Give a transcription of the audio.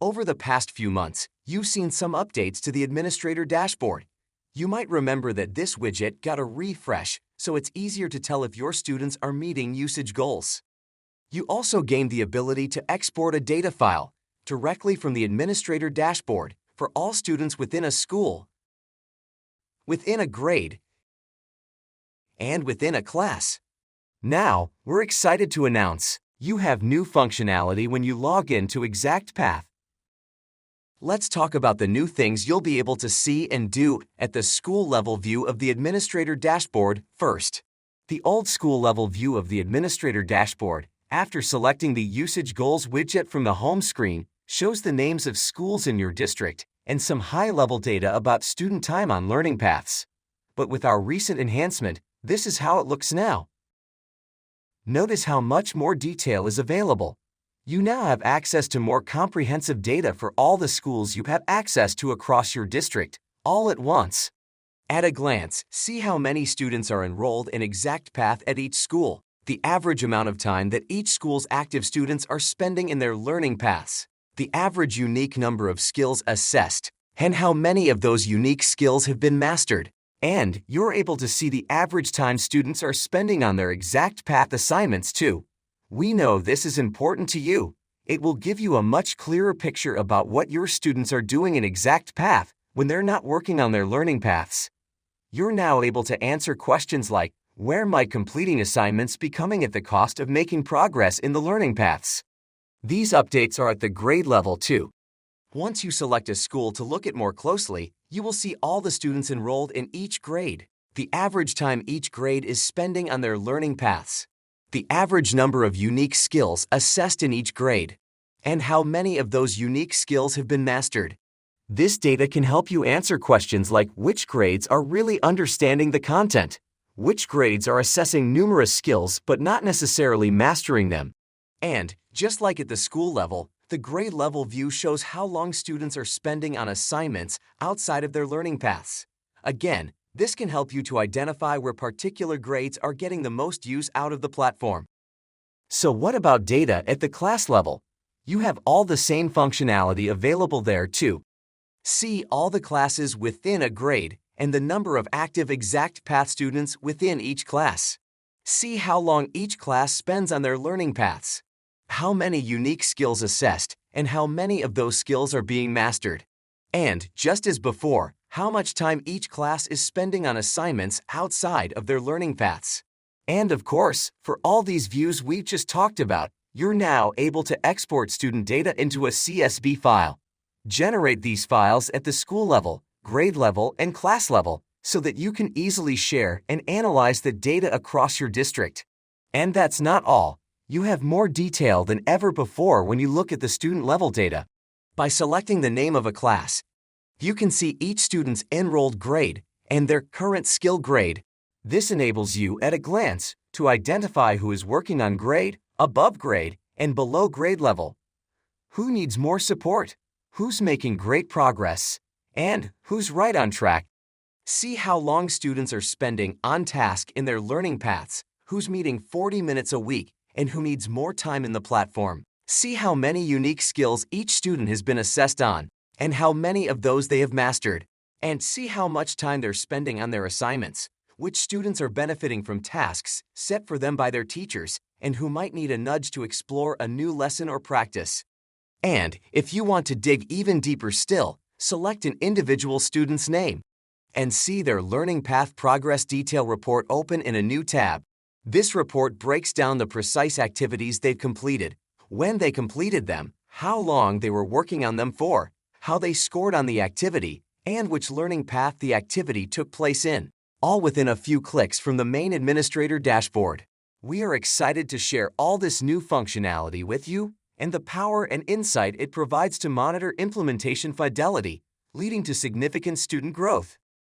Over the past few months, you've seen some updates to the administrator dashboard. You might remember that this widget got a refresh, so it's easier to tell if your students are meeting usage goals. You also gained the ability to export a data file directly from the administrator dashboard for all students within a school, within a grade, and within a class. Now, we're excited to announce you have new functionality when you log in to ExactPath. Let's talk about the new things you'll be able to see and do at the school-level view of the administrator dashboard first. The old school-level view of the administrator dashboard, after selecting the Usage Goals widget from the home screen, shows the names of schools in your district and some high-level data about student time on learning paths. But with our recent enhancement, this is how it looks now. Notice how much more detail is available. You now have access to more comprehensive data for all the schools you have access to across your district, all at once. At a glance, see how many students are enrolled in ExactPath at each school, the average amount of time that each school's active students are spending in their learning paths, the average unique number of skills assessed, and how many of those unique skills have been mastered. And you're able to see the average time students are spending on their ExactPath assignments too. We know this is important to you. It will give you a much clearer picture about what your students are doing in ExactPath when they're not working on their learning paths. You're now able to answer questions like, where might completing assignments be coming at the cost of making progress in the learning paths? These updates are at the grade level too. Once you select a school to look at more closely, you will see all the students enrolled in each grade, the average time each grade is spending on their learning paths, the average number of unique skills assessed in each grade, and how many of those unique skills have been mastered. This data can help you answer questions like which grades are really understanding the content, which grades are assessing numerous skills but not necessarily mastering them. And, just like at the school level, the grade level view shows how long students are spending on assignments outside of their learning paths. Again, this can help you to identify where particular grades are getting the most use out of the platform. So what about data at the class level? You have all the same functionality available there too. See all the classes within a grade and the number of active ExactPath students within each class. See how long each class spends on their learning paths, how many unique skills assessed, and how many of those skills are being mastered. And, just as before, how much time each class is spending on assignments outside of their learning paths. And of course, for all these views we've just talked about, you're now able to export student data into a CSV file. Generate these files at the school level, grade level, and class level so that you can easily share and analyze the data across your district. And that's not all. You have more detail than ever before when you look at the student level data. By selecting the name of a class, you can see each student's enrolled grade and their current skill grade. This enables you at a glance to identify who is working on grade, above grade, and below grade level. Who needs more support? Who's making great progress? And who's right on track? See how long students are spending on task in their learning paths, who's meeting 40 minutes a week, and who needs more time in the platform. See how many unique skills each student has been assessed on, and how many of those they have mastered. And see how much time they're spending on their assignments, which students are benefiting from tasks set for them by their teachers, and who might need a nudge to explore a new lesson or practice. And if you want to dig even deeper still, select an individual student's name and see their learning path progress detail report open in a new tab. This report breaks down the precise activities they've completed, when they completed them, how long they were working on them for, how they scored on the activity, and which learning path the activity took place in, all within a few clicks from the main administrator dashboard. We are excited to share all this new functionality with you and the power and insight it provides to monitor implementation fidelity, leading to significant student growth.